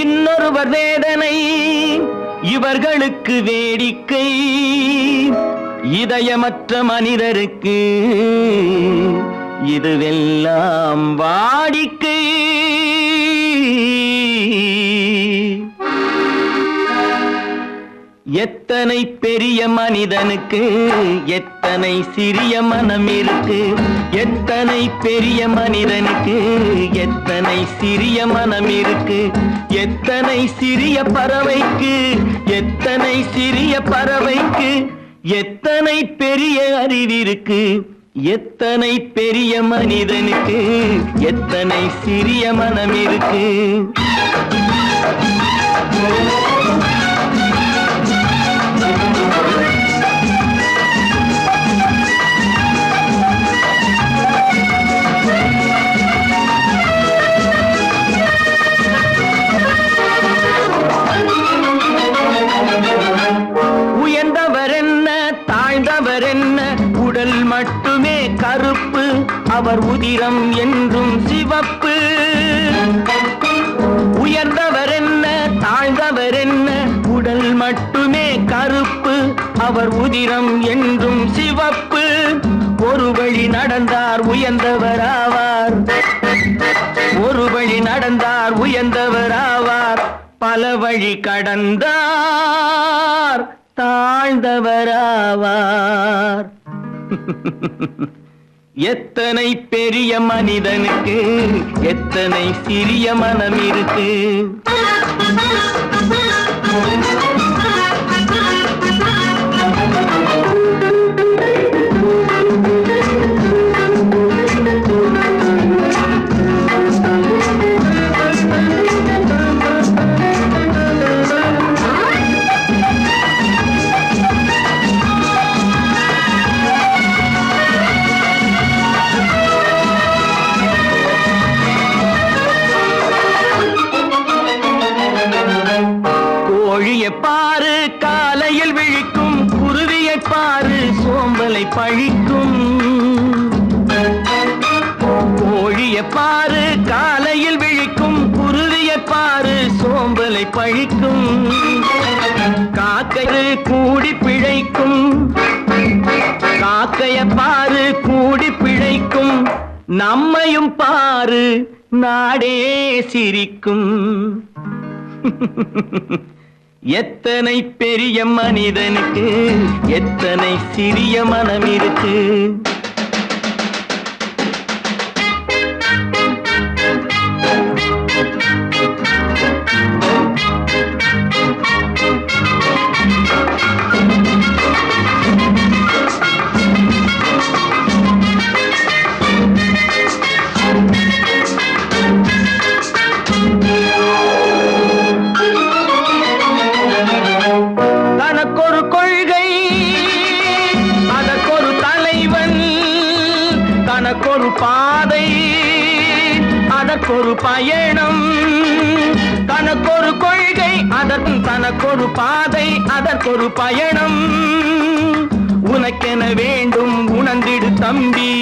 இன்னொருவர் வேதனை இவர்களுக்கு வேடிக்கை, இதயமற்ற மனிதருக்கு இதுவெல்லாம் வாடிக்கை. எத்தனை பெரிய மனிதனுக்கு எத்தனை சிறிய மனம் இருக்கு, எத்தனை பெரிய மனிதனுக்கு எத்தனை சிறிய மனம் இருக்கு, எத்தனை சிறிய பறவைக்கு எத்தனை சிறிய பறவைக்கு எத்தனை பெரிய அறிவிருக்கு, எத்தனை பெரிய மனிதனுக்கு எத்தனை சிறிய மனம் இருக்கு. உயர்ந்தவர் என்ன தாழ்ந்தவர் என்ன, உடல் மட்டுமே கருப்பு, அவர் உதிரம் என்றும் சிவப்பு. உயர்ந்தவர் என்ன தாழ்ந்தவர் என்ன, உடல் மட்டுமே கருப்பு, அவர் உதிரம் என்றும் சிவப்பு. ஒரு வழி நடந்தார் உயர்ந்தவர் ஆவார், ஒரு வழி நடந்தார் உயர்ந்தவர் ஆவார், பல வழி கடந்தார் தாழ்ந்தவர் ஆவார். எத்தனை பெரிய மனிதனுக்கு எத்தனை சிறிய மனம் இருக்கு. கோழியை பாரு காலையில் விழிக்கும், குருவியை பாரு சோம்பலை பழிக்கும். கோழியை பாரு காலையில் விழிக்கும், குருவியை பாரு சோம்பலை பழிக்கும். காக்கை கூடி பிழைக்கும், காக்கையை பாரு கூடி பிழைக்கும். நம்மையும் பாரு நாடே சிரிக்கும். எத்தனை பெரிய மனிதனுக்கு எத்தனை சிறிய மனம் இருக்கு. தனக்கொரு கொள்கை அதற்கொரு தலைவன், தனக்கொரு பாதை அதற்கொரு பயணம். தனக்கொரு கொள்கை தனக்கொரு பாதை அதற்கொரு பயணம். உனக்கென வேண்டும் உணர்ந்திடு தம்பி,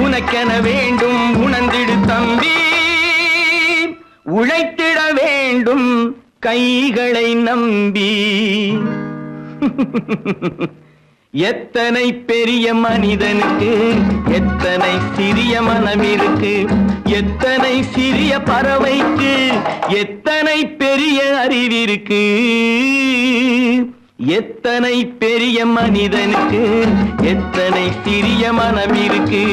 உனக்கென வேண்டும் உணர்ந்திடு தம்பி. உழைத்திட வேண்டும் கைகளை நம்பி. எத்தனை பெரிய மனிதனுக்கு எத்தனை சிறிய மனம் இருக்கு, எத்தனை சிறிய பறவைக்கு எத்தனை பெரிய அறிவிருக்கு, எத்தனை பெரிய மனிதனுக்கு எத்தனை சிறிய மனம் இருக்கு.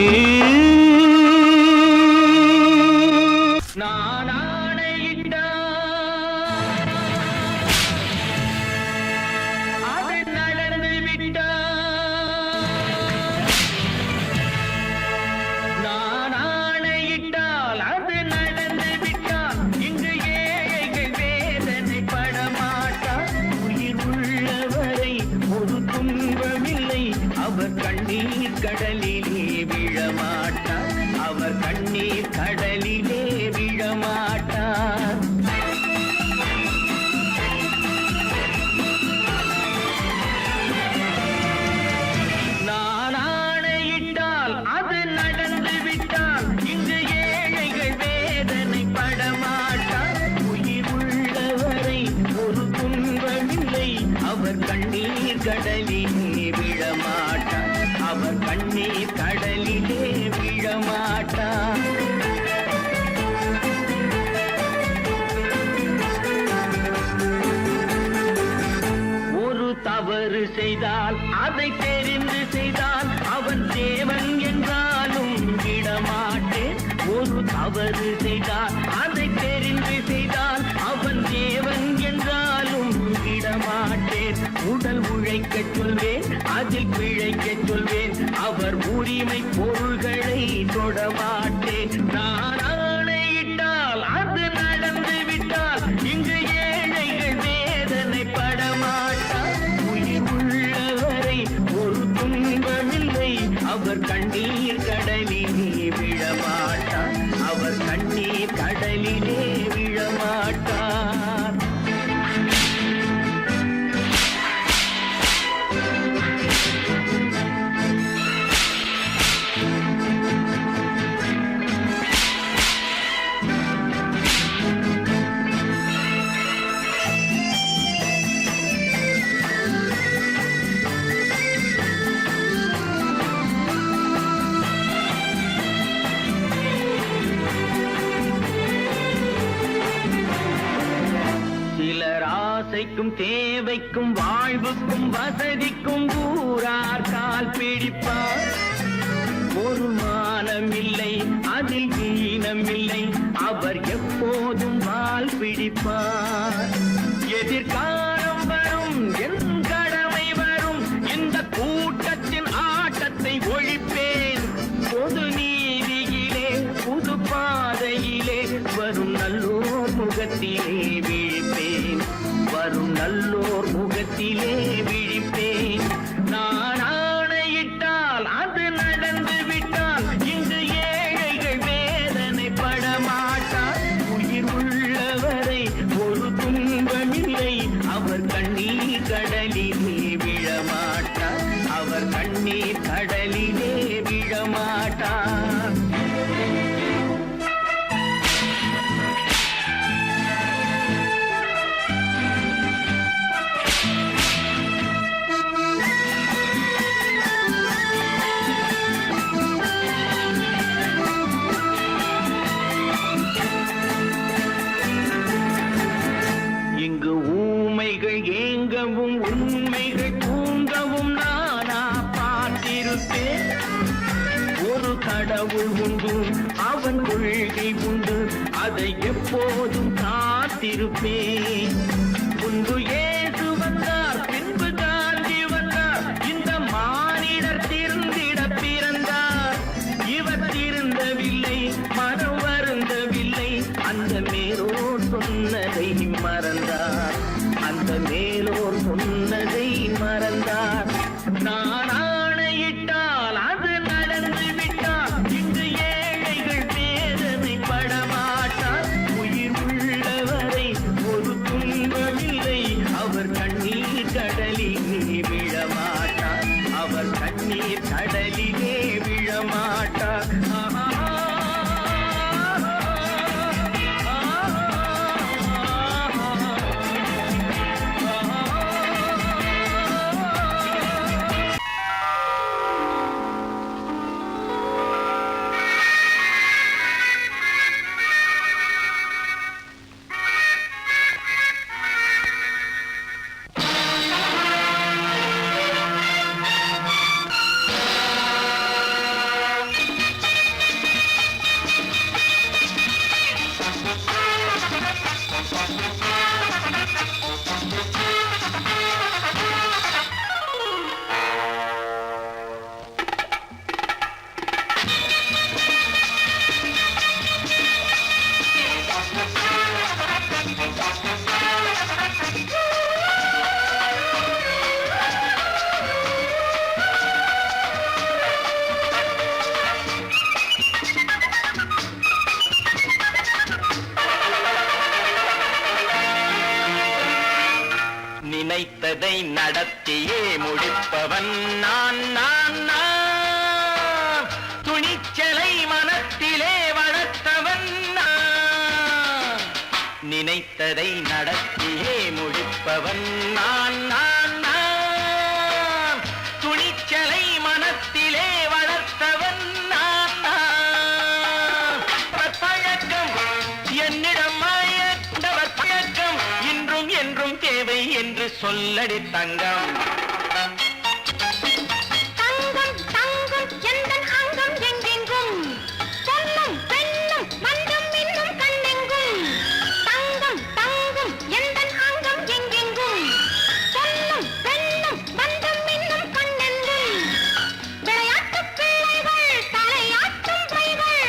அவர் கண்ணீர் கடலிலே விழமாட்டார், அவர் கண்ணீர் கடலிலே விழமாட்டார். நான் ஆணையிட்டால் அது நடந்து விட்டால் இங்கு ஏழைகள் வேதனை படமாட்டார். கடலிலே விழமாட்டார் அவர் கண்ணீர் கடலிலே விழமாட்டார் ஒரு தவறு செய்தால் அதை தெரிந்து செய்தால் அவன் தேவன் என்றாலும் விடமாட்டேன் ஒரு தவறு செய்தால் அதை தெரிந்து செய்தால் அவன் தேவன் என்றாலும் விடமாட்டேன் உடல் உழைக்கச் சொல்வேன் அதில் பிழைக்கச் சொல்வேன் அவர் உரிமை பொருள்களை தொடமாட்டேன் நான் ஆணையிட்டால் அது நடந்து விட்டால் இங்கு ஏழைகள் வேதனை படமாட்டார் உயிர் உள்ளவரை ஒரு துன்பமில்லை அவர் கண்ணீர் கடலிலே விழமாட்டார் அவர் கண்ணீர் கடலிலே விழமாட்டார் ஆசைக்கும் தேவைக்கும் வாழ்வுக்கும் வசதிக்கும் ஊரார் கால் பிடிப்பார் ஒரு மானம் இல்லை அதில் ஈனம் இல்லை அவர் எப்போதும் வால் பிடிப்பார் எதிர்காலம் வரும் என் கடமை வரும் இந்த கூட்டத்தின் ஆட்டத்தை ஒழிப்பேன் பொது நீதியிலே புது பாதையிலே வரும் நல்லோர் முகத்திலே விழிப்பேன் வரும் நல்லோர் முகத்திலே விழிப்பேன் நான் ஆணையிட்டால் அது நடந்து விட்டால் இங்கு ஏழைகள் வேதனை படமாட்டார் உயிர் உள்ளவரை ஒரு துன்பமில்லை அவர் கண்ணீர் கடலிலே விழமாட்டார் அவர் கண்ணீர் கடலிலே விழமாட்டார் ஏங்கவும் உண்மைகள் தூங்கவும் நானா பார்த்திருப்பேன் ஒரு கடவுள் உண்டு அவன் கொள்கை உண்டு அதை எப்போதும் காத்திருப்பேன் முன்பு இயேசு வந்தார் பின்பு காந்தி வந்தார் இந்த மானிடர் திருந்திட பிறந்தார் இவர் திருந்தவில்லை மனம் வருந்தவில்லை அந்த மேலோர் சொன்னதை மறந்தார் அந்த மேலோர் சொன்னதை மறந்தார் நான் ஆணையிட்டால் அது நடந்து விட்டால் இன்று ஏழைகள் வேதனை படமாட்டார் உயிர் உள்ளவரை ஒரு துன்பமில்லை அவர் கண்ணீர் கடலிலே விழமாட்டார் அவர் கண்ணீர் கடலிலே விழமாட்டார் நினைத்ததை நடத்தியே முடிப்பவன் நான் நான் நான் துணிச்சலை மனத்திலே வளர்த்தவன் நான் நினைத்ததை நடத்தியே முடிப்பவன் நான் நான் நான் சொல்லடி தங்கம். தங்கம் தங்கம் எந்தன் அங்கம் எங்கெங்கும் பொன்னும் பெண்ணும் மண்டும் இன்னும் கண்ணெங்கும். தங்கம் தங்கம் எந்தன் அங்கம் எங்கெங்கும் பொன்னும் பெண்ணும் மண்டும் இன்னும் கண்ணெங்கும். விளையாட்டு பிள்ளைகள் தலையாட்டும் பைகள்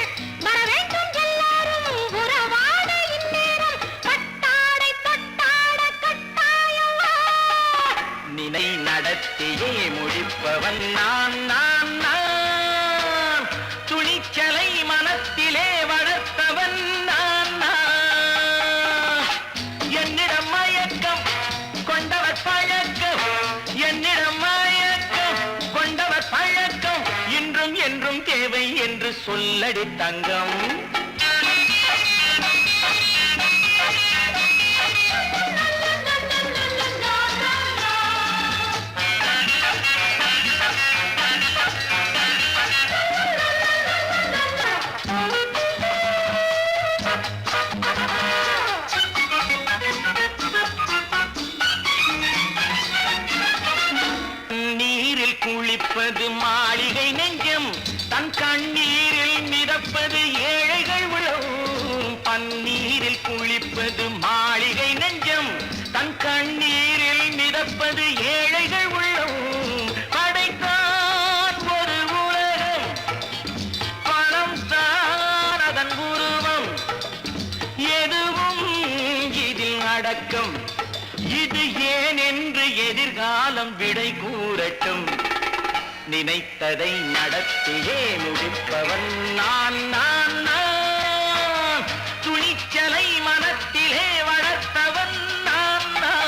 வர வேண்டும் எல்லாரும் உறவாட இந்நேரம் கட்டாடை தொட்டாட கட்டாயவா. நினை நடத்தியே முடிப்பவன் நான் நான் நான். துணிச்சலை மனத்திலே வளர்த்தவன் நான் நான். என்னிடம் மயக்கம் கொண்டவர் பழக்கம், என்னிடம் மயக்கம் கொண்டவர் பழக்கம் இன்றும் என்றும் தேவை என்று சொல்லடி தங்கம். நீரில் குளிப்பது மாளிகை நெஞ்சம், தன் கண்ணீரில் மிதப்பது ஏழைகள் உழவும். பன்னீரில் குளிப்பது மாளிகை நெஞ்சம், தன் கண்ணீரில் மிதப்பது ஏழைகள் உள்ளவும். படைத்தான் ஒரு உலகம், பணம் தான் அதன் உருவம், எதுவும் இதில் அடக்கம். இது ஏன் என்று எதிர்காலம் விடை கூறட்டும். நினைத்ததை நடத்தியே முடிப்பவன் நான் நான் நான். துணிச்சலை மனத்திலே வளர்த்தவன் நான் நான்.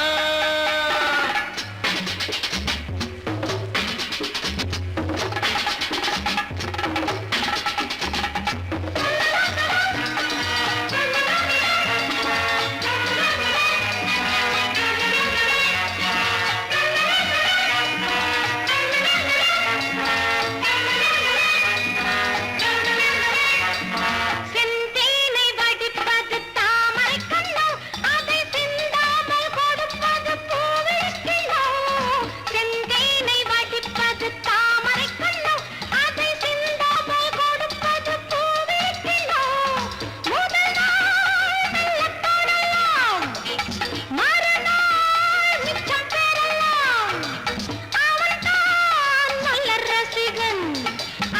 செந்தேனை வடிப்பது தாமரை கண்ணோ, அதை சிந்தாமல் கொடுப்பது பூவிழிக்கிண்ணோ. செந்தேனை வடிப்பது தாமரை கண்ணோ, அதை சிந்தாமல் கொடுப்பது பூவிழிக்கிண்ணோ. முதல் நாள் மெல்லத் தொடலாம், மறுநாள் மிச்சம் பெறலாம். அவன்தான் மலர் ரசிகன்,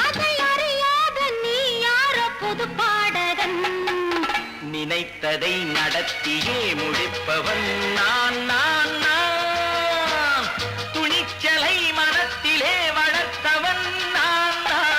அதை அறியாத நீ யாரோ புது பாடகன். நினைத்ததை நடத்தியே முடிப்பவன் நான் நான் நான். துணிச்சலை மனத்திலே வளர்த்தவன் நான் நான்.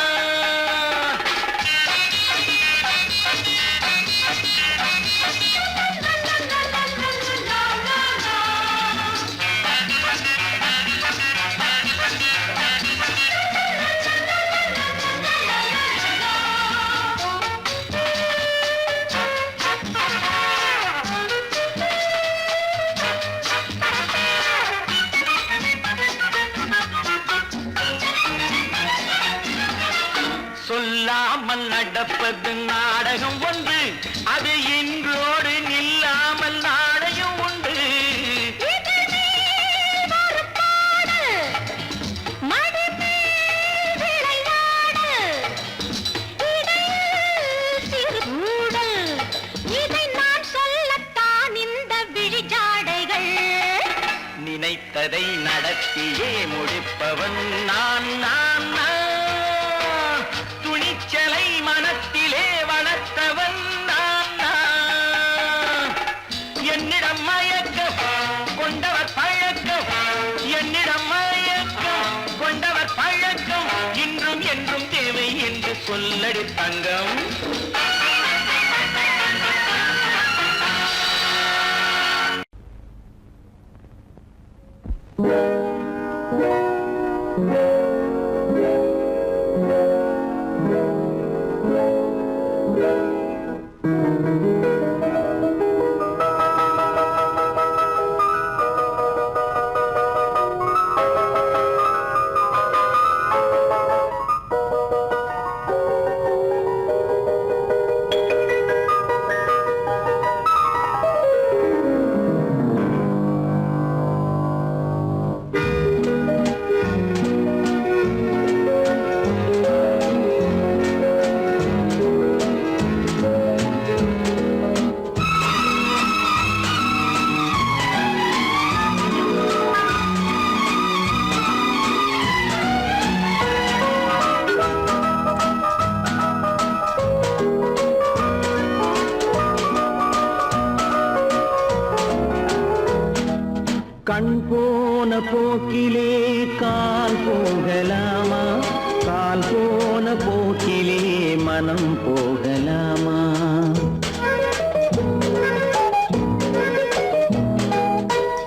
சொல்லாமல் நடப்பது நாடகம் ஒன்று, அது இன்றோடு நில்லாமல் நாடகம் உண்டு. இதழ் மேல் ஒரு பாடு, மடி மேல் விளையாடு, இடையில் சிறு ஊடல், இதை நான் சொல்லத்தான் இந்த விழிஜாடைகள். நினைத்ததை நடத்தியே முடிப்பவன் நான் நான் நான். துணிச்சலை மனத்திலே வளர்த்தவன் நான் நான். என்னிடம் மயக்கம் கொண்டவர் பழக்கம், என்னிடம் மயக்கம் கொண்டவர் பழக்கம் இன்றும் என்றும் தேவை என்று சொல்லடி தங்கம். கண் போன போக்கிலே கால் போகலாமா, கால் போன போக்கிலே மனம் போகலாமா?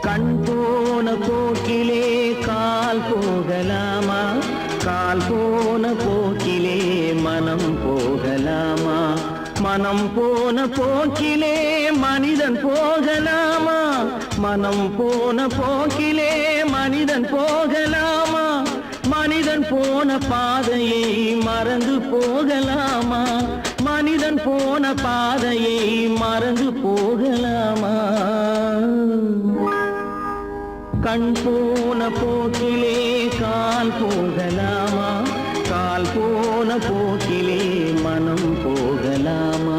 கண் போன போக்கிலே கால் போகலாமா, கால் போன போக்கிலே மனம் போகலாமா? மனம் போன போக்கிலே மனிதன் போகலாமா, மனம் போன போக்கிலே மனிதன் போகலாமா? மனிதன் போன பாதையை மறந்து போகலாமா, மனிதன் போன பாதையை மறந்து போகலாமா? கண் போன போக்கிலே கால் போகலாமா, கால் போன போக்கிலே மனம் போகலாமா?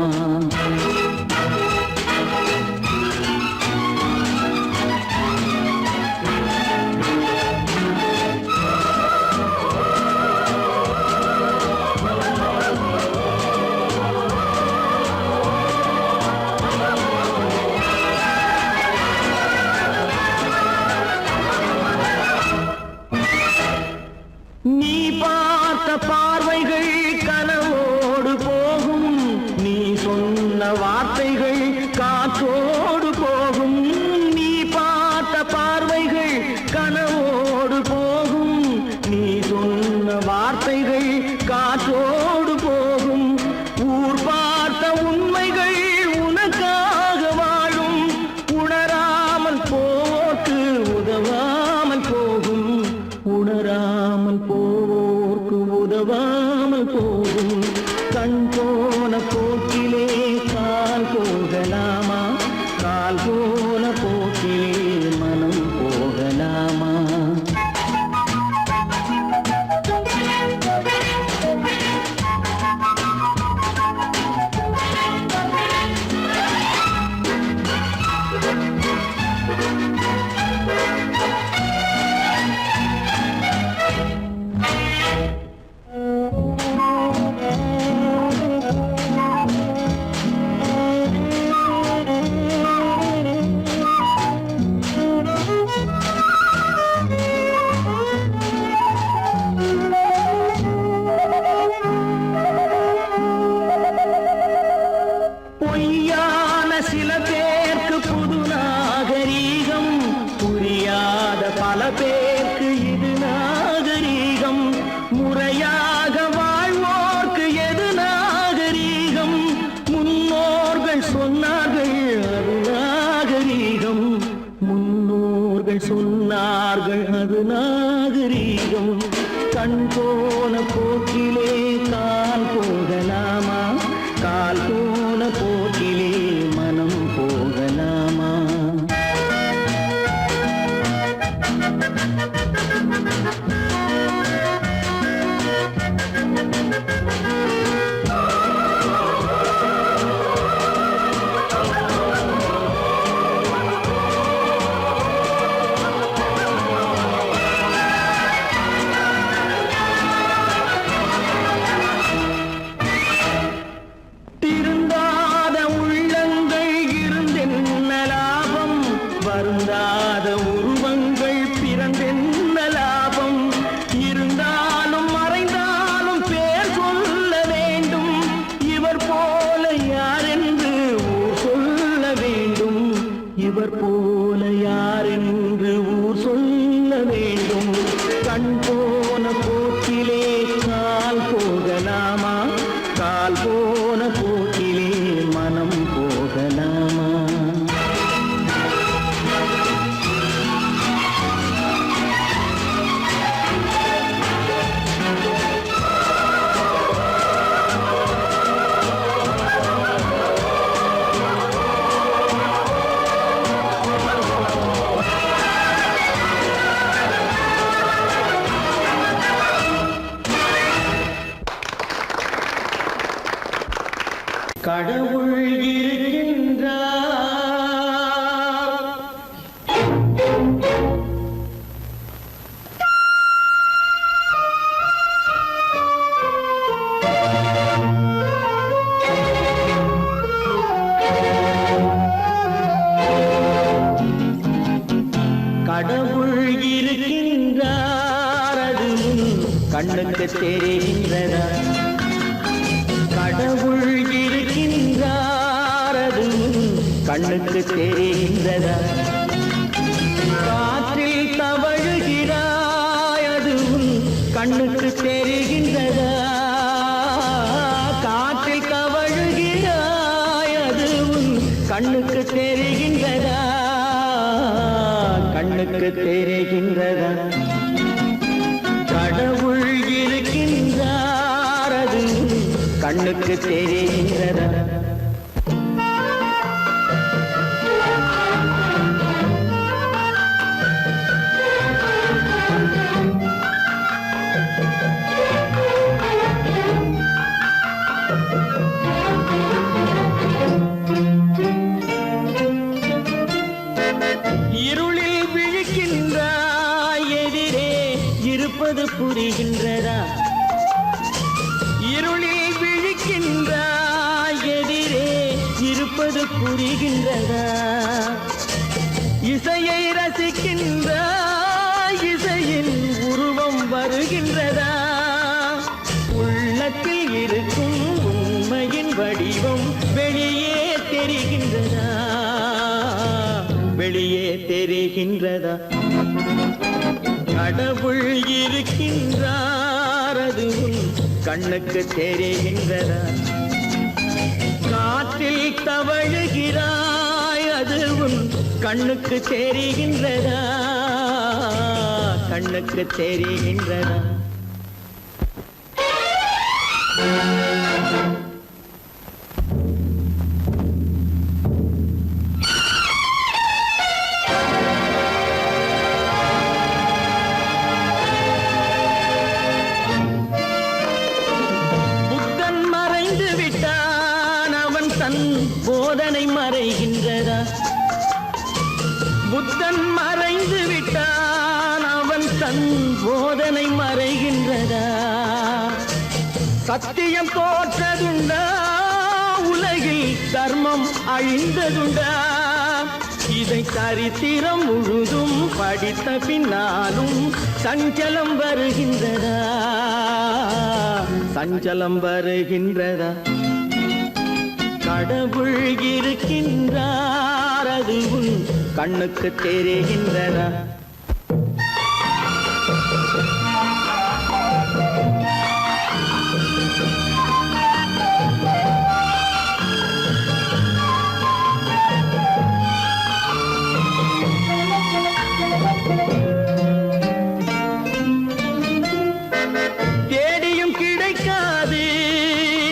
நீ பார்த்த பார்வைகள் கனவோடு போகும், நீ சொன்ன வார்த்தைகள் காற்றோடு போகும். நீ பார்த்த பார்வைகள் கனவோடு போகும், நீ சொன்ன வார்த்தைகள் காற்றோடு போகும். ஊர் பார்த்த உண்மைகள் உனக்காக வாழும், உணராமல் போக்கு உதவாமல் போகும், உணராமல் போவோர்க்கு உதவாமல் போகும். கண் போன போக்கிலே கால் போகலாமா, கால் போன போக்கிலே மனம் போகலாமா? பொய்யான சில பேருக்கு புது நாகரீகம், புரியாத பல பேருக்கு இது நாகரீகம். முறையாக வாழ்வோர்க்கு எது நாகரீகம்? முன்னோர்கள் சொன்னார்கள் அது நாகரீகம், முன்னோர்கள் சொன்னார்கள் அது நாகரீகம். கண் போன போக்கிலே கால் போகலாமா, கால் போன போக்கிலே மனம் போகலாமா? திருந்தாத உள்ளங்கள் இருந்தென்ன லாபம், வருந்தாத உருவங்கள் பிறந்தென்ன லாபம்? இருந்தாலும் மறைந்தாலும் பேர் சொல்ல வேண்டும், இவர் போல யாரென்று ஊர் சொல்ல வேண்டும், இவர் போல யாரென்று ஊர் சொல்ல வேண்டும். கண் போன போக்கிலே கால் போகலாமா, கால் போன போக்கிலே மனம் போகலாமா? கடவுள் இருக்கின்றார், கண்ணுக்கு தெரிகின்றதா கடவுள் இருக்கின்றார் அதுவும் கண்ணுக்கு தெரிகின்றதா காற்றில் தவழுகிறாய் அதுவும் கண்ணுக்கு தெரிகின்றதா காற்றில் தவழுகிறாய் அதுவும் கண்ணுக்கு தெரிகின்றதா கண்ணுக்கு தெரிகின்றதா கடவுள் இருக்கின்றார் அதுவும் கண்ணுக்கு தெரிகின்றதா இருளில் விழிக்கின்றாய் எதிரே இருப்பது புரிகின்றதா இருளில் விழிக்கின்றாய் எதிரே இருப்பது புரிகின்றதா இசையை ரசிக்கின்றாய் இசையின் உருவம் வருகின்றதா உள்ளத்தில் இருக்கும் உண்மையின் வடிவம் வெளியே தெரிகின்றதா வெளியே தெரிகின்றதா கடவுள் இருக்கின்றார் அதுவும் கண்ணுக்கு தெரிகின்றதா காற்றில் தவழுகிறாய் அதுவும் கண்ணுக்கு தெரிகின்றதா கண்ணுக்கு தெரிகின்றதா போதனை மறைகின்றதா புத்தன் மறைந்து விட்டான் அவன் தன் போதனை மறைகின்றதா சத்தியம் தோற்றதுண்டா உலகில் தர்மம் அழிந்ததுண்டா இதை சரித்திரம் முழுதும் படித்த பின்னாலும் சஞ்சலம் வருகின்றதா சஞ்சலம் வருகின்றதா கடவுள் இருக்கின்றார் அதுவும் கண்ணுக்கு தெரிகின்றதா தேடியும் கிடைக்காது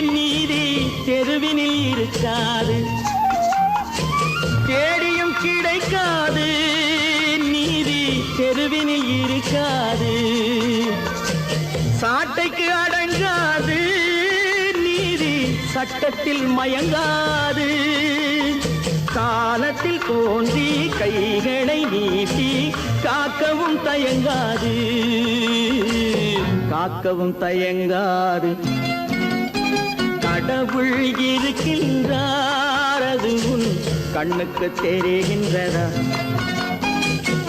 நீதி தெருவினில் இருக்காது தேடியும் கிடைக்காது நீதி தெருவினில் இருக்காது சாட்டைக்கு அடங்காது நீதி சட்டத்தில் மயங்காது காலத்தில் தோன்றி கைகளை நீட்டி காக்கவும் தயங்காது காக்கவும் தயங்காது கடவுள் இருக்கின்றார் அதுவும் கண்ணுக்கு தெரிகின்றதா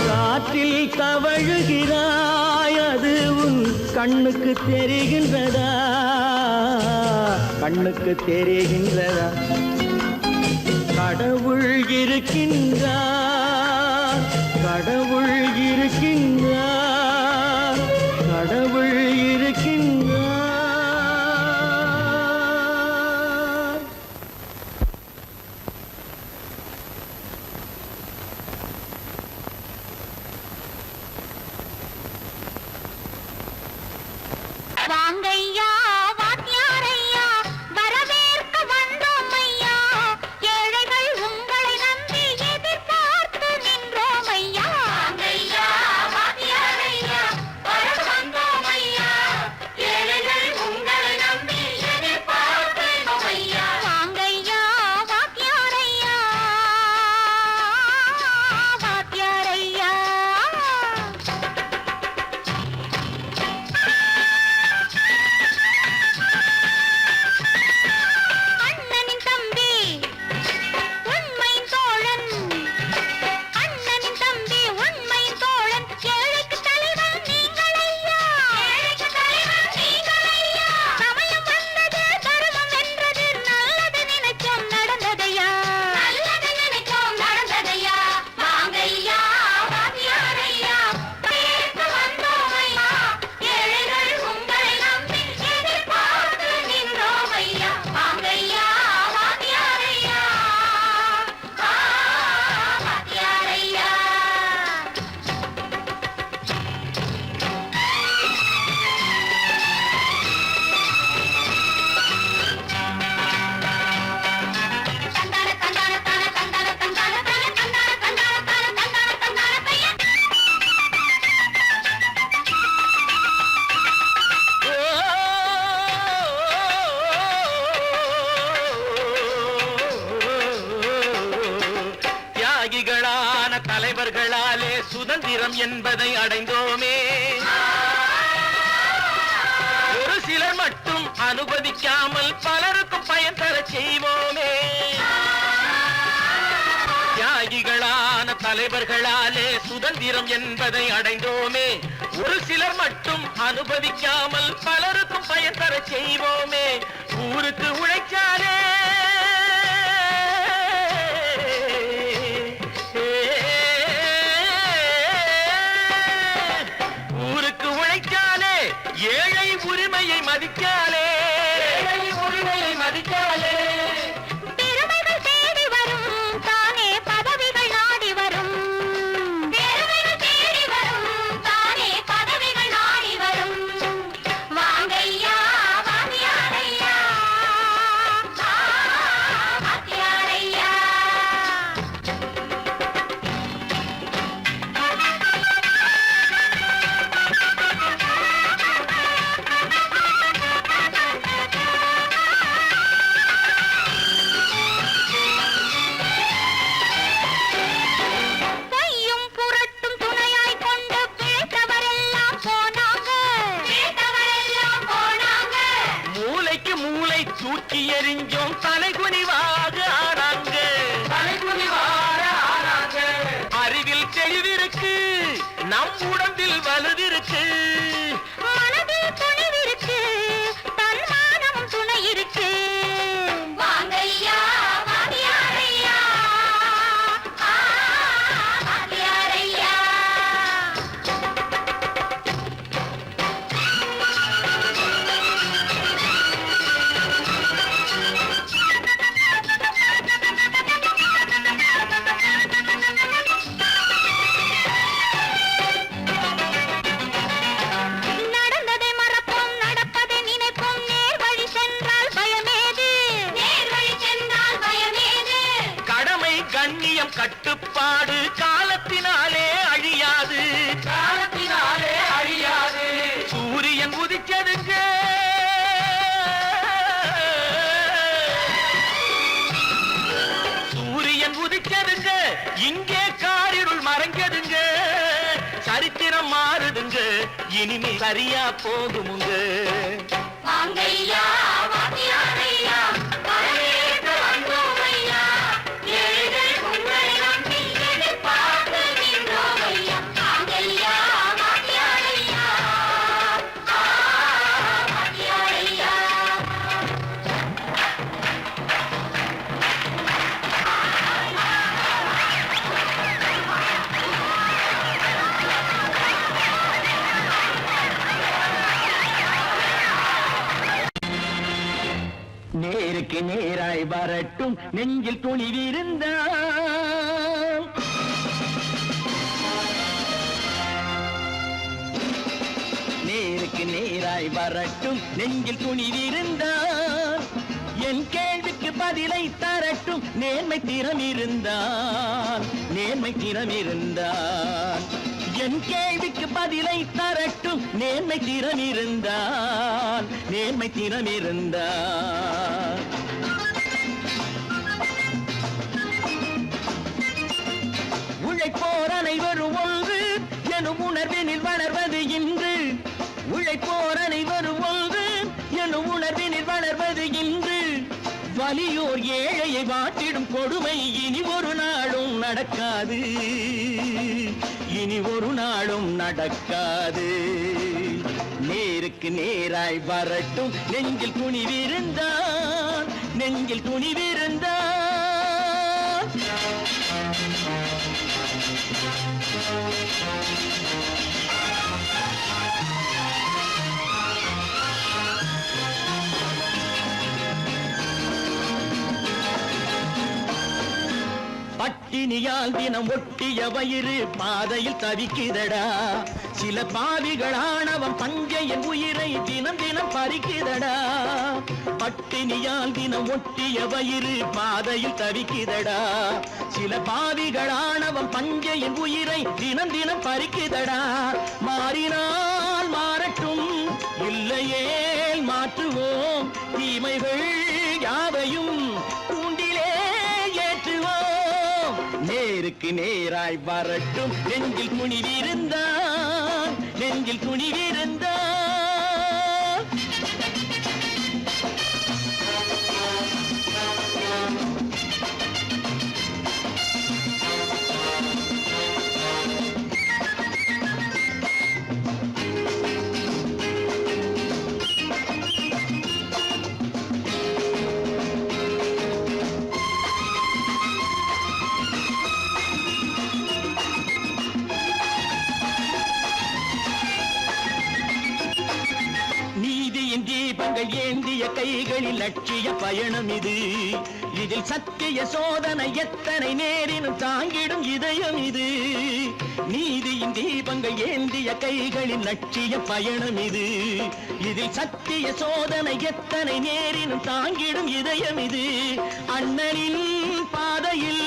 காற்றில் தவழுகிறாய் அதுவும் கண்ணுக்கு தெரிகின்றதா கண்ணுக்கு தெரிகின்றதா கடவுள் இருக்கின்றார் கடவுள் இருக்கின்றார் கடவுள் இருக்கின்றார் வாங்கையா வாத்தியாரையா வரவேற்க வந்தோம் ஐயா ஏழைகள் உங்களை நம்பி எதிர்பார்த்து நின்றோம் ஐயா சுதந்திரம் என்பதை அடைந்தோமே. ஒரு சிலர் மட்டும் அனுமதிக்காமல் பலருக்கும் பயன் தர செய்வோமே. தியாகிகளான தலைவர்களாலே சுதந்திரம் என்பதை அடைந்தோமே. ஒரு சிலர் மட்டும் அனுபவிக்காமல் பலருக்கும் பயன் தர செய்வோமே. ஊருக்கு உழைச்சாலே ஊருக்கு உழைச்சாலே ஏழை உரிமையை மதிக்காலே உரிமையை மதிக்காலே தூக்கி எறிஞ்சோம் தலைகுனிவாக ஆனாங்க. அறிவில் தெளிவிருக்கு, நம் உடம்பில் வலுவிருக்கு, மனதில் துணிவிருக்கு, தன்மானம் துணை இருக்கு. வாங்கையா வாங்கியாரையா வாங்கியாரையா. கண்ணியம் கட்டுப்பாடு காலத்தினாலே அழியாது, காலத்தினாலே அழியாது. சூரியன் உதிச்சதுங்க, சூரியன் உதிச்சதுங்க, இங்கே காரிருள் மறைஞ்சதுங்க. சரித்திரம் மாறுதுங்க, இனிமே சரியா போகுமுங்க. வாங்கையா வாங்கியாரையா நேருக்கு நேராய் வரட்டும் நெஞ்சில் துணிவிருந்தால். நேருக்கு நேராய் வரட்டும் நெஞ்சில் துணிவிருந்தால். என் கேள்விக்கு பதிலை தரட்டும் நேர்மை திறம் இருந்தால், நேர்மை திறம் இருந்தால். என் கேள்விக்கு பதிலை தரட்டும் நேர்மை திறம் இருந்தால், நேர்மை திறம் இருந்தால். உழைப்போர் அனைவரும் ஒன்று எனும் உணர்வினில் வளர்வது இன்று. உழைப்போர் அனைவரும் ஒன்று எனும் உணர்வினில் வளர்வது இன்று. வலியோர் ஏழையை வாட்டிடும் கொடுமை இனி ஒரு நாளும் நடக்காது, இனி ஒரு நாளும் நடக்காது. நேருக்கு நேராய் வரட்டும் நெஞ்சில் துணிவிருந்தால், நெஞ்சில் துணிவிருந்தால். பட்டினியால் தினம் ஒட்டிய வயிறு பாதையில் தவிக்குதடா. சில பாவிகளானவன் பஞ்சையின் உயிரை தினம் தினம் பறிக்குதடா. பட்டினியால் தினம் ஒட்டிய வயிறு பாதையில் தவிக்குதடா. சில பாவிகளானவன் பஞ்சையின் உயிரை தினம் தினம் பறிக்குதடா. மாறினால் மாறட்டும், இல்லையே மாற்றுவோம். தீமைகள் யாவையும் கூண்டிலே ஏற்றுவோம். நேருக்கு நேருக்கு நேராய் வரட்டும் நெஞ்சில் துணிவிருந்தான் நெஞ்சில் துணிவிருந்தான் தீபங்கள் ஏந்திய கைகளில் லட்சிய பயணம் இது இதில் சத்திய சோதனை எத்தனை நேரினும் தாங்கிடும் இதயம் இது நீதியின் தீபங்கள் ஏந்திய கைகளில் லட்சிய பயணம் இது இதில் சத்திய சோதனை எத்தனை நேரினும் தாங்கிடும் இதயம் இது அண்ணனின் பாதையில்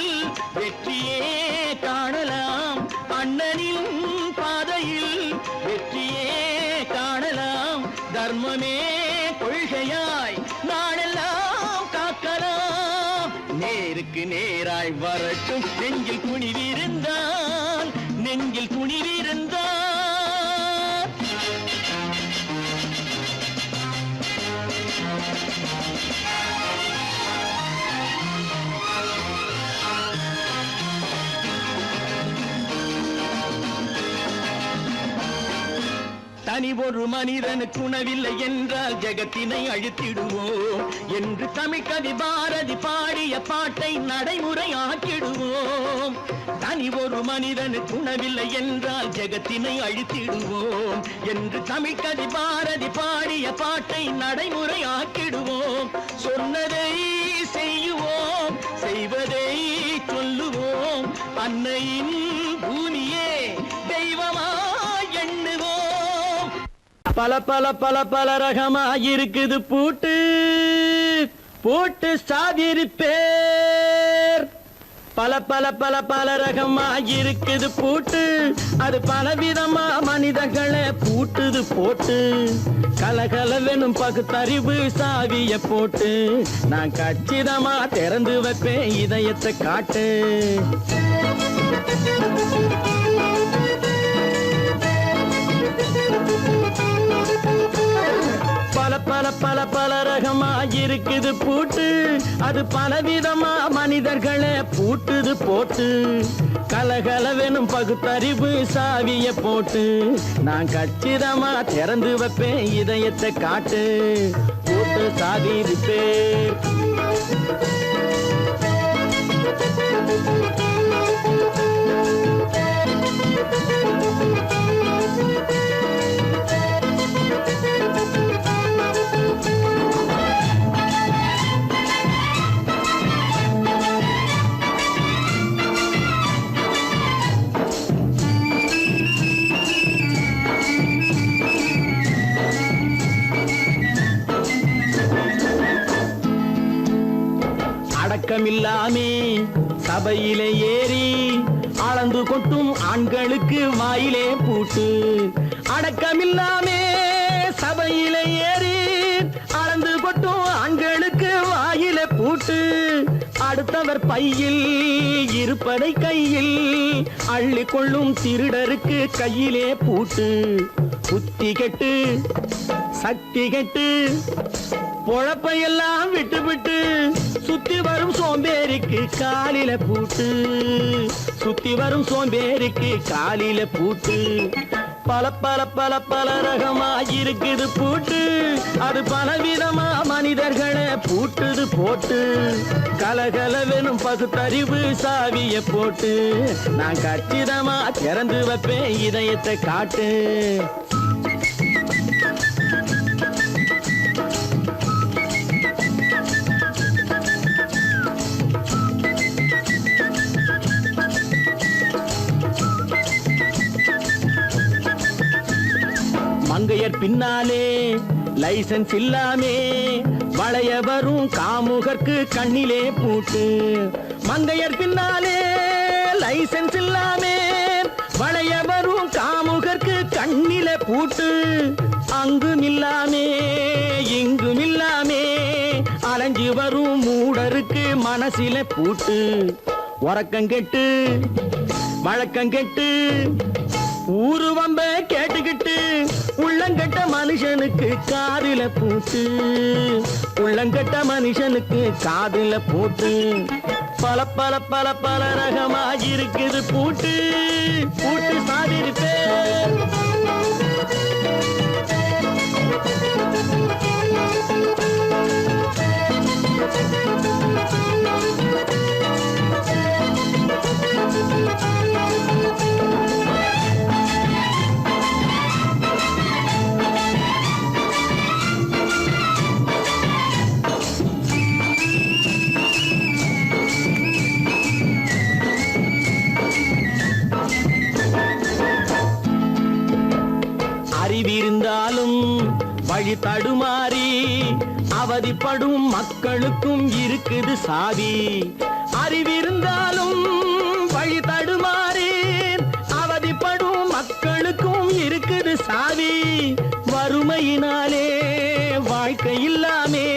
வெற்றியே காணலாம் அண்ணனின் பாதையில் வெற்றியே காணலாம் தர்மமே கொள்கையாய் நாடெல்லாம் காக்கலாம் நேருக்கு நேராய் வரட்டும் நெஞ்சில் துணிவிருந்தான் நெஞ்சில் துணிவிருந்தான் தனி ஒரு மனிதனுக்கு உணவில்லை என்றால் ஜெகத்தினை அழித்திடுவோம் என்று தமிழ் கவி பாரதி பாடிய பாட்டை நடைமுறையாக்கிடுவோம் தனி ஒரு மனிதனுக்கு உணவில்லை என்றால் ஜெகத்தினை அழித்திடுவோம் என்று தமிழ் கவி பாரதி பாடிய பாட்டை நடைமுறையாக்கிடுவோம் சொன்னதை செய்யுவோம் செய்வதை சொல்லுவோம் அன்னையின் பூமியே தெய்வமா எண்ணுவோம் பல பல பல பல ரகமாயிருக்குது பூட்டு பூட்டு சாதிருப்பேர் பல பல பல பல ரகமாயிருக்குது பூட்டு அது பலவிதமா மனிதர்களை பூட்டுது போட்டு கலகலவெனும் பகுத்தறிவு சாவிய போட்டு நான் கச்சிதமா திறந்து வைப்பேன் இதயத்தை காட்டு பல பல பல பல ரகமாயிருக்குது பூட்டு அது பலவிதமா மனிதர்களை பூட்டுது போட்டு கலகலவெனும் பகுத்தறிவு சாவிய போட்டு நான் கச்சிதமா திறந்து வைப்பேன் இதயத்தை காட்டு போட்டு சாதிருப்பேன் அடக்கமில்லாமே சபையிலே ஏறி அளந்து கொட்டும் ஆண்களுக்கு வாயிலே பூட்டு அடக்கமில்லாமே சபையிலே ஏறி அளந்து கொட்டும் ஆண்களுக்கு வாயிலே பூட்டு அடுத்தவர் பையில் இருப்பதை கையில் அள்ளி கொள்ளும் திருடருக்கு கையிலே பூட்டு புத்தி கெட்டு சக்தி கெட்டு பொழப்பையெல்லாம் விட்டு விட்டு சுத்தி வரும் சோம்பேறிக்கு காலில பூட்டு சுத்தி வரும் சோம்பேறிக்கு காலில பூட்டு பல பல பல பல ரகமாயிருக்குது பூட்டு அது பலவிதமா மனிதர்களை பூட்டுது போட்டு கலகலவெனும் பகுத்தறிவு சாவிய போட்டு நான் கச்சிதமா திறந்து வைப்பேன் இதயத்தை காட்டு மங்கையர் பின்னாலே லைசன்ஸ் இல்லாமே வளைய வரும் காமுகர்க்கு கண்ணிலே பூட்டு மங்கையர் பின்னாலே லைசன்ஸ் இல்லாமே வளைய வரும் காமுகர்க்கு கண்ணிலே பூட்டு அங்கும் இல்லாமே இங்கும் இல்லாமே அலைஞ்சு வரும் மூடருக்கு மனசில பூட்டு உறக்கம் கெட்டு வழக்கம் கெட்டு ஊரு வம்ப கேட்டுக்கிட்டு உள்ளங்கட்ட மனுஷனுக்கு காதுல பூட்டு உள்ளங்கட்ட மனுஷனுக்கு காதுல பூட்டு பல பல பல பல ரகமாயிருக்குது பூட்டு பூட்டு சாதிருப்பே அறிவிருந்தாலும் வழி தடுமாறி அவதிப்படும் மக்களுக்கும் இருக்குது சாவி அறிவிருந்தாலும் வழி தடுமாறி அவதிப்படும் மக்களுக்கும் இருக்குது சாவி வறுமையினாலே வாழ்க்கை இல்லாமே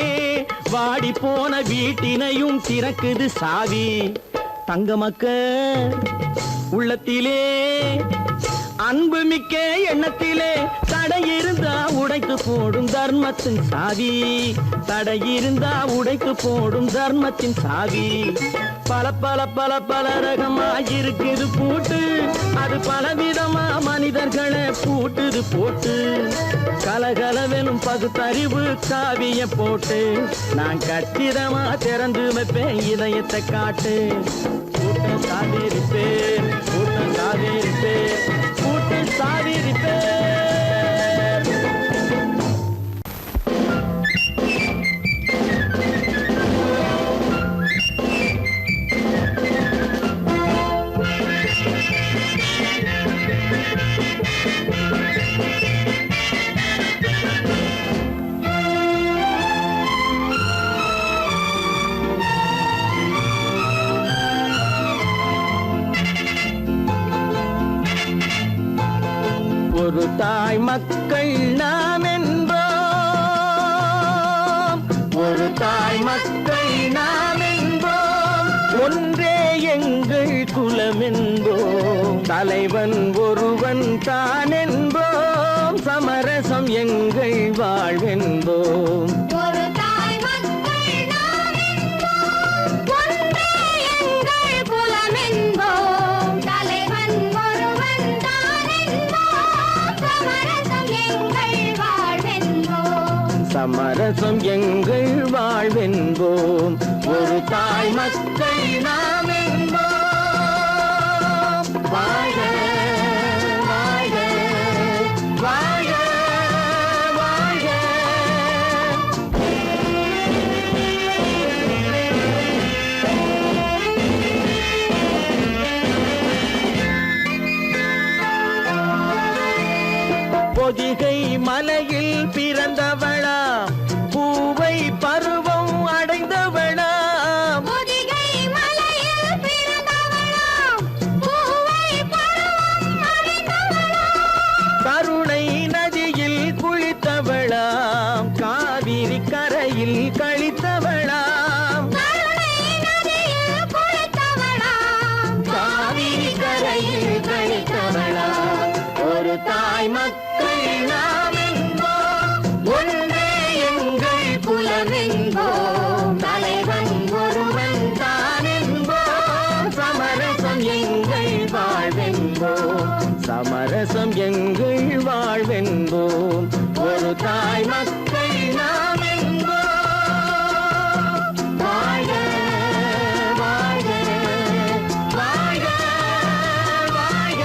வாடி போன வீட்டினையும் திறக்குது சாவி தங்க மக்க உள்ளத்திலே அன்பு மிக்க எண்ணத்திலே தடை இருந்தா உடைத்து போடும் தர்மத்தின் சாவி தடை இருந்தா உடைத்து போடும் தர்மத்தின் சாவி பல பல பல பல ரகமாயிருக்குது பூட்டு அது பலவிதமா மனிதர்களை பூட்டுது போட்டு கலகலவெனும் பகுத்தறிவு சாவிய போட்டு நான் கச்சிதமா திறந்து வைப்பேன் இதயத்தை காட்டு கூட்டம் சாதிருப்பேன் கூட்டம் சாதிருப்பேன் கூட்டம் சாதிருப்பேன் ஒரு தாய் மக்கள் நாம் என்போம் ஒரு தாய் மக்கள் நாம் என்போம் ஒன்றே எங்கள் குலம் என்போம் தலைவன் ஒருவன் தான் என்போம் சமரசம் எங்கள் வாழ்வென்போம் ஒரு தாய் மக்கள் நாம் என்போம் ஒன்றே எங்கள் குலம் என்போம் தலைவன் ஒருவன் தான் என்போம் சமரசம் எங்கள் வாழ்வென்போம் சமரசம் எங்கள் வாழ்வென்போம் ஒரு தாய் மக்கள் நாம் என்போம் வாழ்க வாழ்க வாழ்க வாழ்க பொதிகை மலையில் பிறந்தவளா பூவை பருவம் அடைந்தவளா பொதிகை மலையில் பிறந்தவளாம் பூவை பருவம் அடைந்தவளாம் கருணை நதியில் குளித்தவளாம் காவிரி கரையில் கழித்தவளாம் கருணை நதியில் குளித்தவளாம் காவிரி கரையில் கழித்தவளாம் ஒரு தாய் மக்கள் நாம் என்போம் ஒன்றே எங்கள் குலம் என்போம் தலைவன் ஒருவன் தான் என்போம் சமரசம் எங்கள் வாழ்வென்போம் சமரசம் எங்கள் வாழ்வென்போம் ஒரு தாய் மக்கள் நாம் என்போம் வாழ்க வாழ்க வாழ்க வாழ்க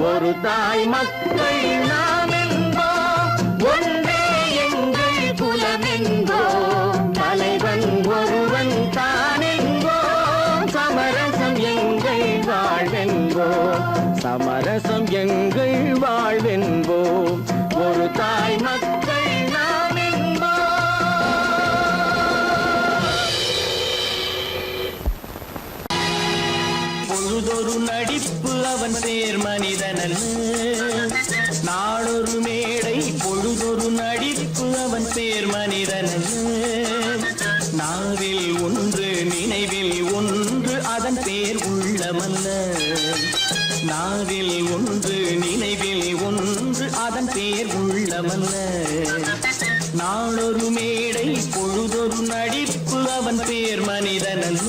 ஒரு தாய் மக்கள் நாம் என்போம், ஒன்றே எங்கள் குலம் என்போம், தலைவன் ஒருவன் தான் என்போம், சமரசம் எங்கள் வாழ்வென்போம், சமரசம் எங்கள் வாழ்வென்போம், ஒரு தாய் மக்கள் நாம் என்போம். பொழுதொரு நடிப்பு அவன் பேர் மனிதனல்ல, நாளொரு மேடை பொழுதொரு நடிப்பு அவன் பேர் மனிதனல்ல, நாவில் ஒன்று நினைவில் ஒன்று அதன் பேர் உள்ளமல்ல, நாவில் ஒன்று நினைவில் ஒன்று அதன் பேர் உள்ளமல்ல, நாளொரு மேடை பொழுதொரு நடிப்பு அவன் பேர் மனிதனல்ல.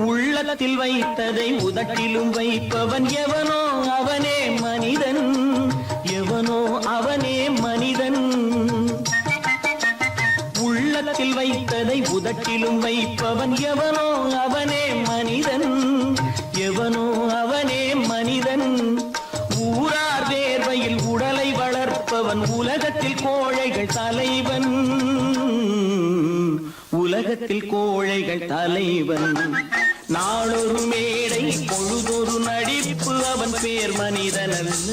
உள்ளத்தில் வைத்ததை உதட்டிலும் வைப்பவன் எவனோ அவனே மனிதன், எவனோ அவனே மனிதன். உள்ளத்தில் வைத்ததை உதட்டிலும் வைப்பவன் எவனோ அவனே மனிதன், எவனோ அவனே மனிதன். ஊரார் வேர்வையில் உடலை வளர்ப்பவன் உலகத்தில் கோழைகள் தலைவன், உலகத்தில் கோழைகள் தலைவன். நாளொரு மேடை பொழுதொரு நடிப்பு அவன் பேர் மனிதனல்ல.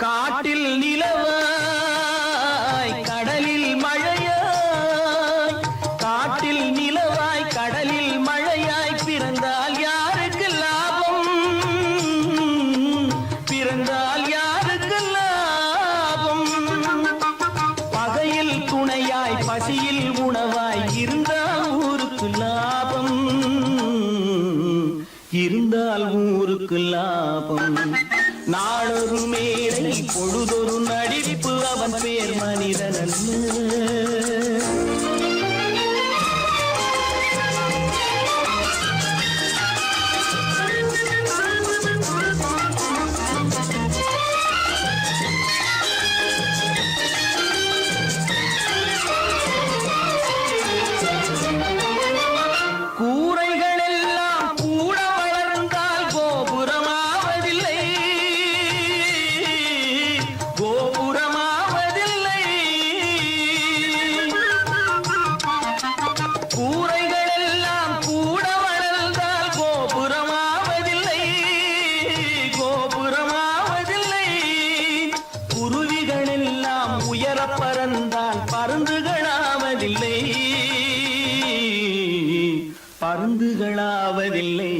காட்டில் நிலவாய் கடலில் மழையாய், காட்டில் நிலவாய் கடலில் மழையாய் பிறந்தால் யாருக்கு லாபம், பிறந்தால் யாருக்கு லாபம். பகையில் துணையாய் பசியில் உணவாய் இருந்தால் ஊருக்கு லாபம், இருந்தால் ஊருக்கு லாபம். நாளொரு மேடை பொழுதொரு நடிப்பு அவன் பேர் மனிதனல்ல. கூரைகள் எல்லாம் கூட வளர்ந்தால் கோபுரமாவதில்லை, கோபுரமாவதில்லை. கூரைகள் எல்லாம் கூட வளர்ந்தால் கோபுரமாவதில்லை, கோபுரமாவதில்லை. குருவிகள் எல்லாம் உயர பறந்தால் பருந்துகளாவதில்லை, பருந்துகளாவதில்லை.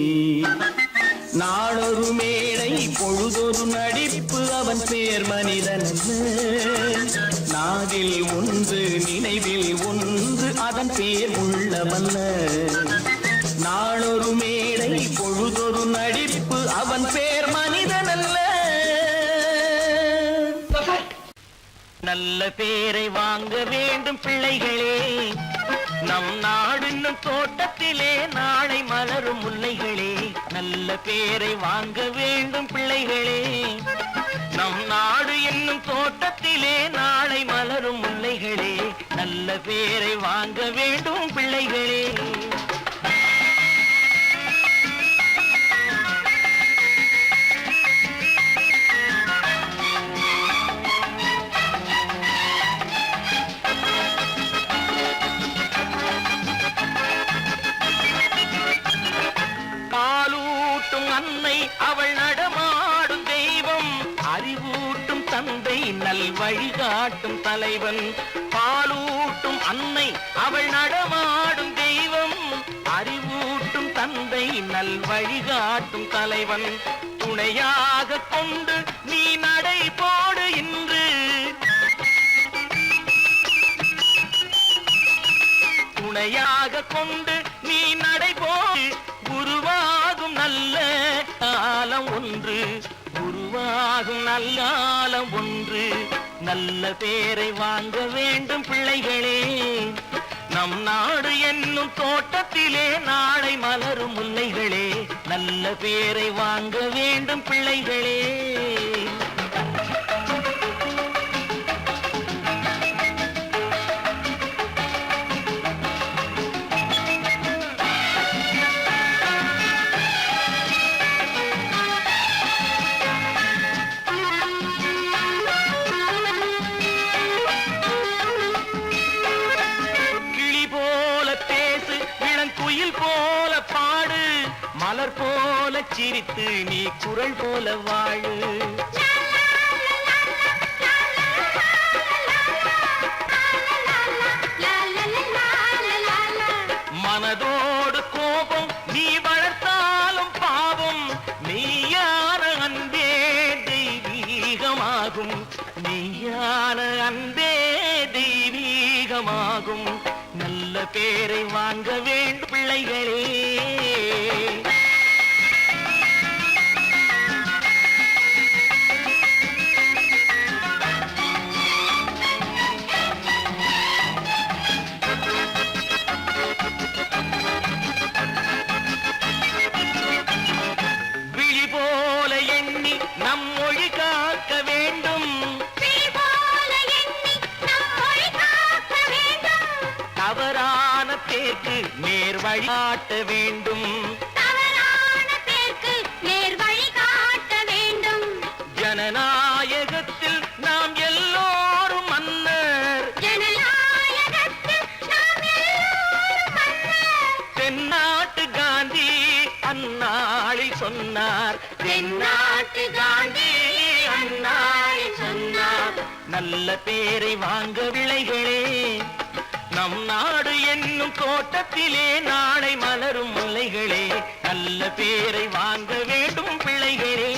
நாளொரு மேடை பொழுதொரு நடிப்பு அவன் பேர் மனிதனல்ல, நாவில் ஒன்று நினைவில் ஒன்று அதன் பேர் உள்ளமல்ல. நாளொரு மேடை பொழுதொரு நடிப்பு அவன் பேர் மனிதனல்ல. நல்ல பேரை வாங்க வேண்டும் பிள்ளைகளே, நம் நாடு என்னும் தோட்டத்திலே நாளை மலரும் முல்லைகளே. நல்ல பேரை வாங்க வேண்டும் பிள்ளைகளே, நம் நாடு என்னும் தோட்டத்திலே நாளை மலரும் முல்லைகளே. நல்ல பேரை வாங்க வேண்டும் பிள்ளைகளே. அன்னை அவள் நடமாடும் தெய்வம், அறிவூட்டும் தந்தை நல் வழிகாட்டும் தலைவன். பாலூட்டும் அன்னை அவள் நடமாடும் தெய்வம், அறிவூட்டும் தந்தை நல் வழிகாட்டும் தலைவன். துணையாக கொண்டு நீ நடை போடு இன்று, துணையாக கொண்டு நீ நடை போடு, உருவாகும் நல்ல காலம் ஒன்று, உருவாகும் நல்லாலம் ஒன்று. நல்ல பேரை வாங்க வேண்டும் பிள்ளைகளே. நம் நாடு என்னும் தோட்டத்திலே நாளை மலரும் முல்லைகளே. நல்ல பேரை வாங்க வேண்டும் பிள்ளைகளே. போல பாடு, மலர் போல சிரித்து நீ குரல் போல வாழு. மனதோடு கோபம் நீ வளர்த்தாலும் பாவம், மெய்யான அன்பே தெய்வீகமாகும். மெய்யான அன்பே தெய்வீகமாகும். நல்ல பேரை வாங்க வேண்டும் பிள்ளைகளே. விழி போல எண்ணி நம் மொழி காக்க வேண்டும். தவறான பேருக்கு நேர் வழிகாட்ட வேண்டும். ஜனநாயகத்தில் நாம் எல்லோரும் மன்னர். தென்னாட்டு காந்தி அந்நாளில் சொன்னார். தென்னாட்டு காந்தி அந்நாளில் சொன்னார். நல்ல பேரை வாங்க விளைகளே. நம் நாடு என்னும் தோட்டத்திலே நாளை மலரும் முல்லைகளே. நல்ல பேரை வாங்க வேண்டும் பிள்ளைகளே.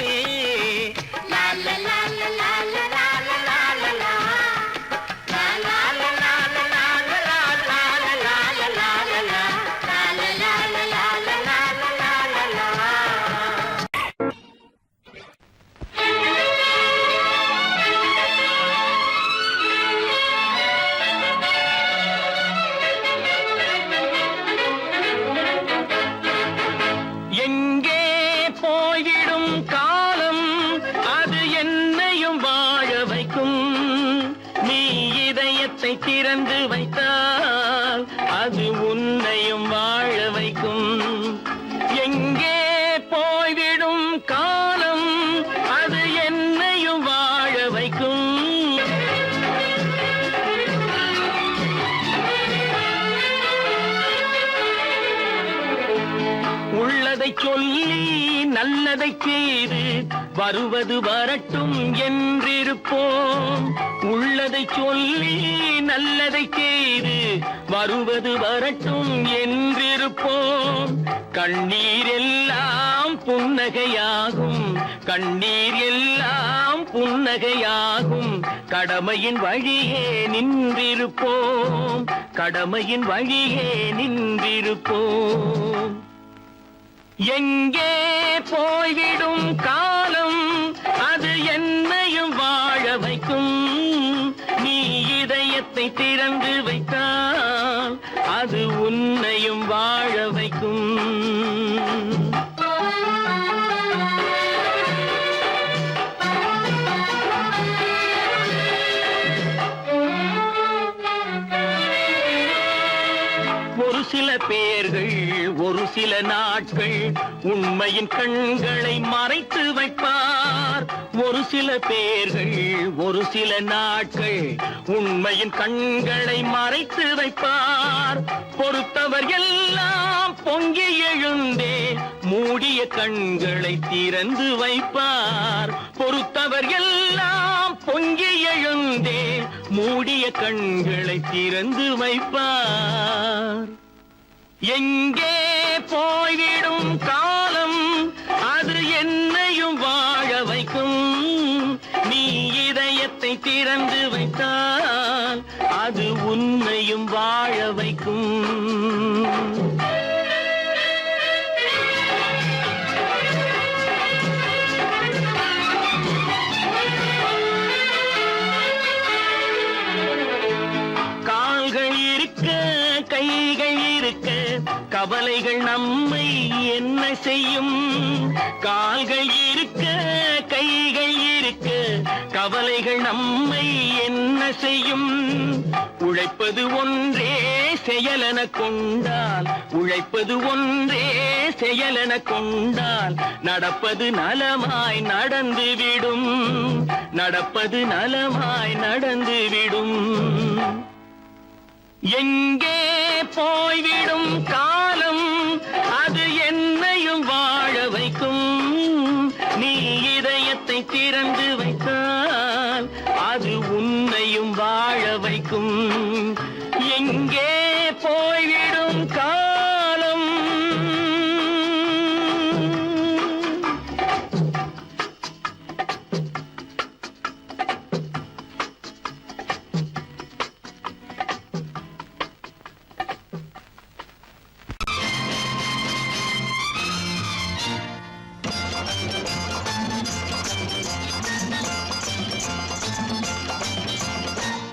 திறந்து வைத்தால் அது உன்னையும் வாழ வைக்கும். எங்கே போய்விடும் காலம் அது என்னையும் வாழ வைக்கும். உள்ளதை சொல்லி நல்லதை செய்து வருவது வரட்டும் என்றிருப்போம். உள்ளதை சொல்லி நல்லதை செய்து வருவது வரட்டும் என்றிருப்போம். கண்ணீர் எல்லாம் புன்னகையாகும். கண்ணீர் எல்லாம் புன்னகையாகும். கடமையின் வழியே நின்றிருப்போம். கடமையின் வழியே நின்றிருப்போம். எங்கே போய்விடும் காலம் அது என்னையும் வாழ வைக்கும். நீ இதயத்தை திறந்து வைத்தால் அது உன்னையும் வாழ வைக்கும். ஒரு சில பேர்கள் ஒரு சில நாட்கள் உண்மையின் கண்களை மறைத்து வைப்பார். ஒரு சில பேர்கள் ஒரு சில நாட்கள் உண்மையின் கண்களை மறைத்து வைப்பார். பொறுத்தவர் எல்லாம் பொங்கி எழுந்தே மூடிய கண்களை திறந்து வைப்பார். பொறுத்தவர் எல்லாம் பொங்கி எழுந்தே மூடிய கண்களை திறந்து வைப்பார். எங்கே போய்விடும் காலம் அது என்னையும் வாழ வைக்கும். நீ இதயத்தை திறந்து வைத்தால் அது உன்னையும் வாழ வைக்கும். கவலைகள் நம்மை என்ன செய்யும்? கால்கள் இருக்க கைகள் இருக்க கவலைகள் நம்மை என்ன செய்யும்? உழைப்பது ஒன்றே செயலென கொண்டால், உழைப்பது ஒன்றே செயலென கொண்டால் நடப்பது நலமாய் நடந்துவிடும், நடப்பது நலமாய் நடந்துவிடும். எங்கே போய்விடும் காலம், அது என்னையும் வாழ வைக்கும். நீ இதயத்தை திறந்து வைத்தால் அது உன்னையும் வாழ வைக்கும். எங்கே போய்விடும் காலம்.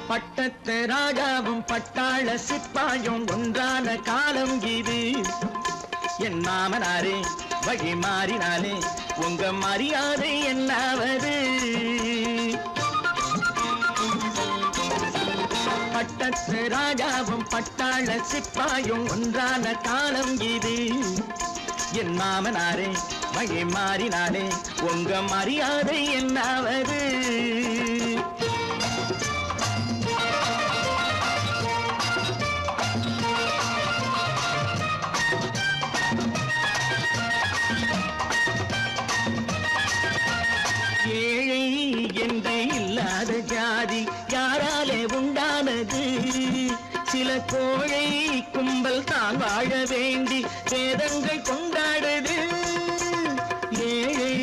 பட்டத்து ராஜாவும் பட்டாள சிப்பாயும் ஒன்றான காலம் இது. என் மாமனாரே வழி மாறினாலே உங்க மரியாதை என்னாவது? பட்டத்து ராஜாவும் பட்டாள சிப்பாயும் ஒன்றான காலம் இது. என் மாமனாரே வழி மாறினாலே உங்க மரியாதை என்னாவது? ஏழை என்று இல்லாத ஜாதி யாராலே உண்டானது? சில கோழை கும்பல் தான் வாழ வேண்டி வேதங்கள் கொண்டாடுது. ஏழை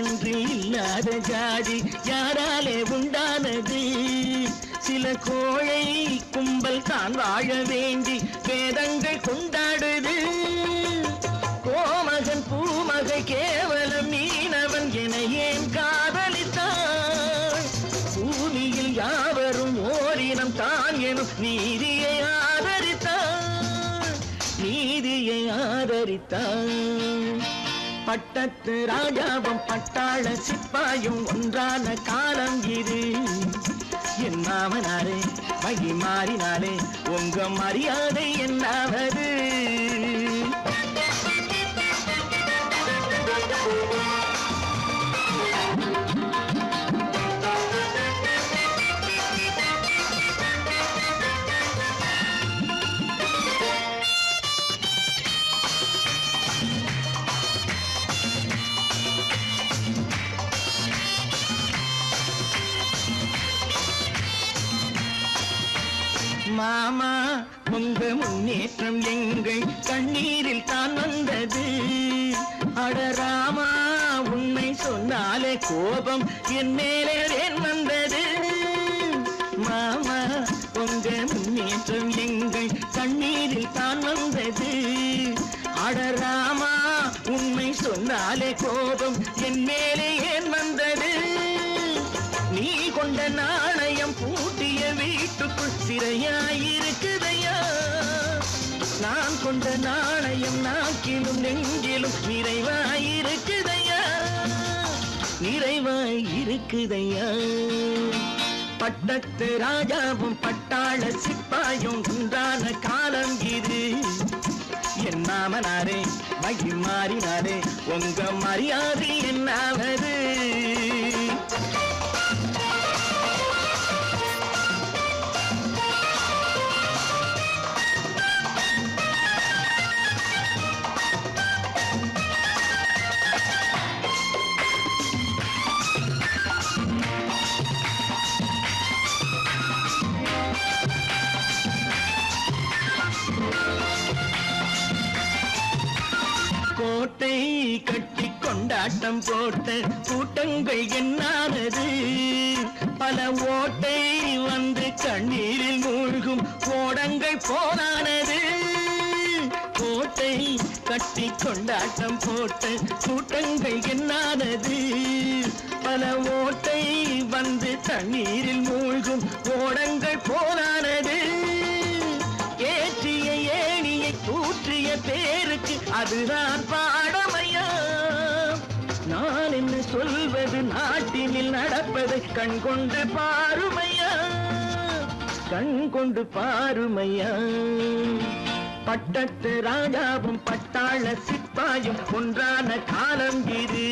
என்று இல்லாத ஜாதி யாராலே உண்டானது? சில கோழை கும்பல் தான் வாழ வேண்டி வேதங்கள் கொண்டாடுது. கோமகன் பூமகை கேவலம் மீனவன் என ஏன் காதலித்தாள்? பூமியில் யாவரும் ஓரினம் தான் எனும் நீதியை ஆதரித்தாள், நீதியை ஆதரித்தாள். பட்டத்து ராஜாவும் பட்டாள சிப்பாயும் ஒன்றான காலம் இது. என் மாமனாரே வழி மாறினாலே உங்க மரியாதை என்னாவது? மாமா உங்க முன்னேற்றம் எங்கள் கண்ணீரில் தான் வந்தது. அடராமா உண்மை சொன்னாலே கோபம் என் மேலே ஏன் வந்தது? மாமா உங்க முன்னேற்றம் எங்கள் கண்ணீரில் தான் வந்தது. அடராமா உண்மை சொன்னாலே கோபம் என் மேலே ஏன் வந்தது? நீ கொண்ட நாணயம் பூட்டிய வீட்டுக்குள் சிறையாயிருக்குதையா? நான் கொண்ட நாணயம் நாக்கிலும் நெஞ்சிலும் நிறைவாயிருக்குதையா, நிறைவாயிருக்குதையா? பட்டத்து ராஜாவும் பட்டாள சிப்பாயும் ஒன்றான காலம் இது. என் மாமனாரே வழி மாறினாரே உங்க மரியாதை என்னாவது? கோட்டை கட்டி கொண்டாட்டம் போட்ட கூட்டங்கள் என்னானது? பல ஓட்டை வந்து கண்ணீரில் மூழ்கும் ஓடங்கள் போனானது. கோட்டை கட்டி கொண்டாட்டம் போட்ட கூட்டங்கள் என்னானது? பல ஓட்டை வந்து தண்ணீரில் மூழ்கும் ஓடங்கள் போனானது. ஏற்றிய ஏணியை தூற்றிய பேருக்கு அதுதான் பாடமையா. நான் என்ன சொல்வது, நாட்டினில் நடப்பதை கண் கொண்டு பாருமையா, கண் கொண்டு பாருமையா. பட்டத்து ராஜாவும் பட்டாள சிப்பாயும் ஒன்றான காலம் இது.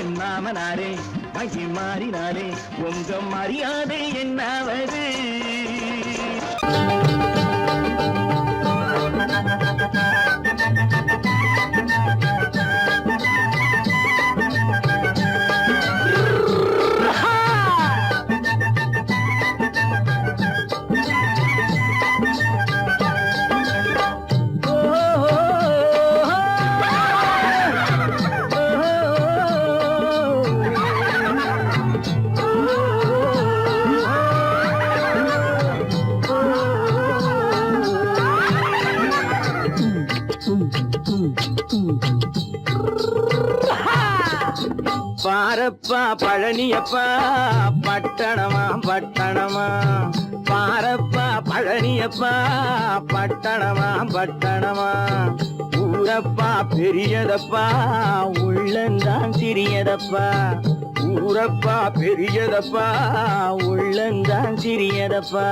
என் மாமனாரே மகி மாறினாரே உங்க மரியாதை என்னாவது. பாரப்பா பழனியப்பா பட்டணமா பட்டணமா, பாரப்பா பழனியப்பா பட்டணமா பட்டணமா. ஊரப்பா பெரியதப்பா உள்ளந்தான் சிறியதப்பா, ஊரப்பா பெரியதப்பா உள்ளந்தான் சிறியதப்பா.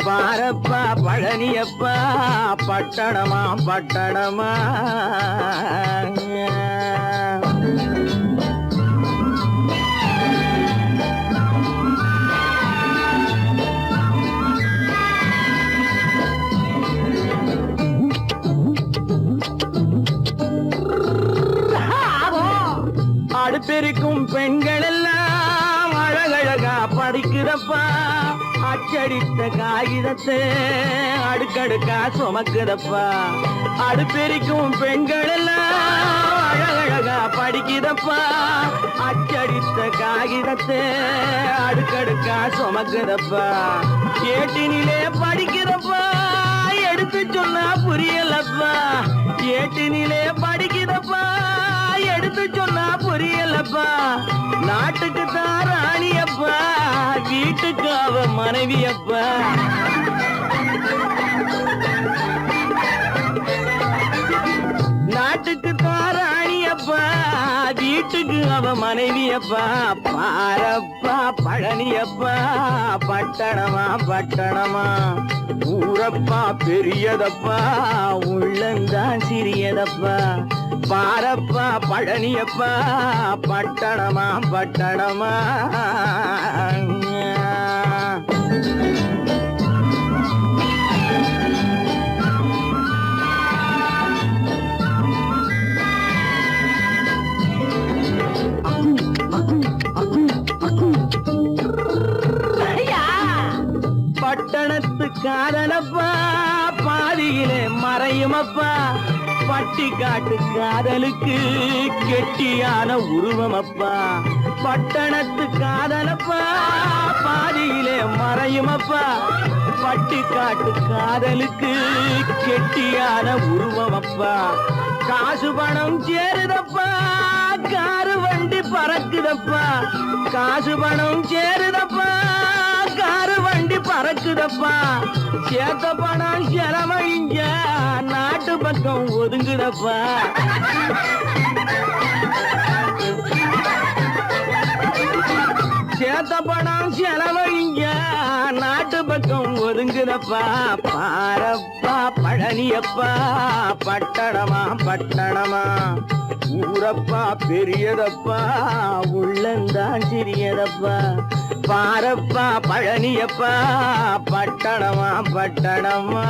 பாரப்பா பழனியப்பா பட்டணமா பட்டணமா. அடுப்பெருக்கும் பெண்கள் எல்லாம் அழகழகா படிக்குதப்பா, அச்சடித்த காகிதத்தை அடுக்கடுக்கா சுமக்குதப்பா. அடுப்பெருக்கும் பெண்கள் எல்லாம் அழகழகா படிக்குதப்பா, அச்சடித்த காகிதத்தை அடுக்கடுக்கா சுமக்குதப்பா. ஏட்டினிலே படிக்குதப்பா, எடுத்து சொன்னா புரியலப்பா. ஏட்டினிலே படிக்குதப்பா, எடுத்து சொன்னா புரியலப்பா. நாட்டுக்கு தான் ராணியப்பா, வீட்டுக்கு அவ மனைவியப்பா. நாட்டுக்கு தான் ராணியப்பா, வீட்டுக்கு அவ மனைவியப்பா. பாரப்பா பழனியப்பா பட்டணமா பட்டணமா. ஊரப்பா பெரியதப்பா உள்ளந்தான் சிறியதப்பா. பாரப்பா பழனியப்பா பட்டணமா பட்டணமா. பட்டணத்து காதலப்பா பாதியிலே மறையுமப்பா. பட்டி காட்டு காதலுக்கு கெட்டியான உருவமப்பா. பட்டணத்து காதலப்பா பாதியிலே மறையுமப்பா. பட்டி காட்டு காதலுக்கு கெட்டியான உருவமப்பா. காசு பணம் சேருதப்பா, காரு வண்டி பறக்குதப்பா. காசு பணம் சேருதப்பா, காரு வண்டி பறக்குதப்பா. சேத்த பணம் செலவழிஞ்ச நாட்டு பக்கம் ஒதுங்குதப்பா. சேத்த பணம் செலவழிஞ்ச நாட்டு பக்கம் ஒதுங்குதப்பா. பாரப்பா பழனியப்பா பட்டணமா பட்டணமா. ஊரப்பா பெரியதப்பா உள்ளந்தான் சிறியதப்பா. பாரப்பா பழனியப்பா பட்டணமா பட்டணமா.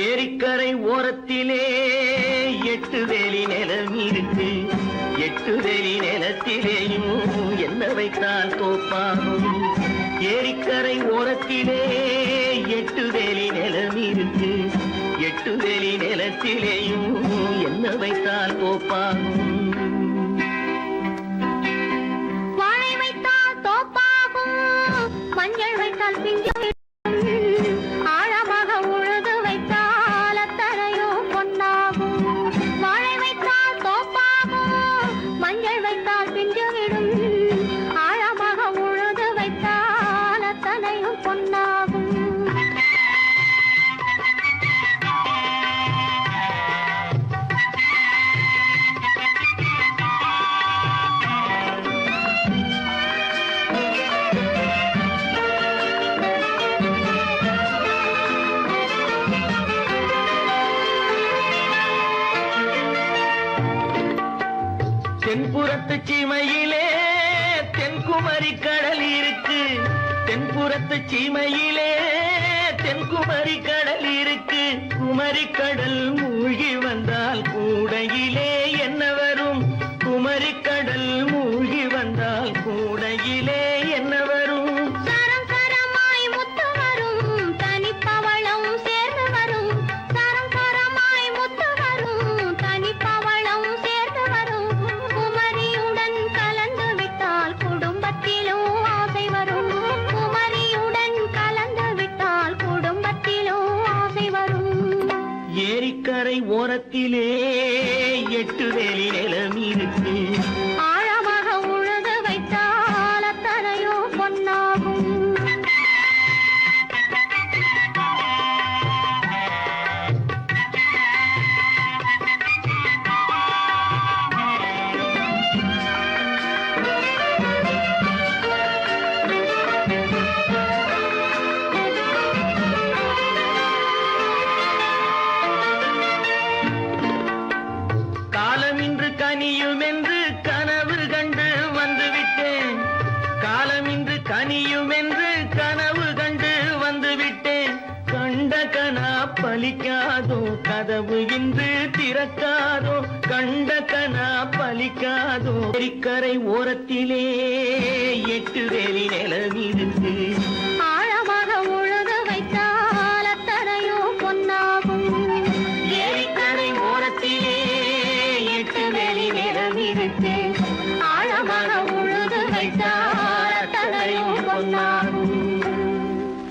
ஏரிக்கரை ஓரத்திலே 8 வேலி நிலம் இருக்கு. 8 வேலி நிலத்திலேயும் என்ன வைத்தால் தோப்பாகும். ஏரிக்கரை ஓரத்திலே 8 வேலி நிலம் இருக்கு. 8 வேலி நிலத்திலேயும் என்ன வைத்தால் தோப்பாகும். மஞ்சள் வைத்தால் பிஞ்சு ஆழமாக உழுது வைத்தால் அத்தனையோ பொன்னாகும். வாழை வைத்தால் தோப்பாகும், மஞ்சள் வைத்தால் பிஞ்சு விடும். ஆழமாக உழுது வைத்தால் அத்தனையும் பொன்னாகும். தென்புறத்து சீமையிலே தென்குமரி கடல் இருக்கு. தென்புறத்து சீமையிலே தென்குமரி கடல் இருக்கு. குமரி கடல் மூழ்கி வந்தால் கூடையிலே என்ன வரும்? குமரி கடல் மூழ்கி வந்தால் கூடையிலே என்ன வரும்? சரம் சரமாய் முத்து வரும், தனிப்பவளம் சேர்ந்து வரும். சரம் சரமாய் முத்து வரும், தனிப்பவளம் சேர்ந்து வரும். குமரியுடன் கலந்து விட்டால் குடும்பத்திலும் ஆசை வரும். குமரியுடன் கலந்து விட்டால் குடும்பத்திலும் ஆசை வரும். ஏரிக்கரை ஓரத்திலே 8 வேலி நிலம் இருக்கு. ஆழமாக உழுது வைத்தால் அத்தனையோ பொன்னாகும். காலம் இன்று கனியும் என்று கனவு கண்டு வந்துவிட்டேன். காலம் இன்று கனியும் என்று கனவு கண்டு வந்துவிட்டேன். கண்ட கனா பலிக்காதோ, கதவு இன்று திறக்காதோ. கண்ட கனா பலிக்காதோ. ஏரிக்கரை ஓரத்திலே 8 வேலி நிலம் இருக்கு.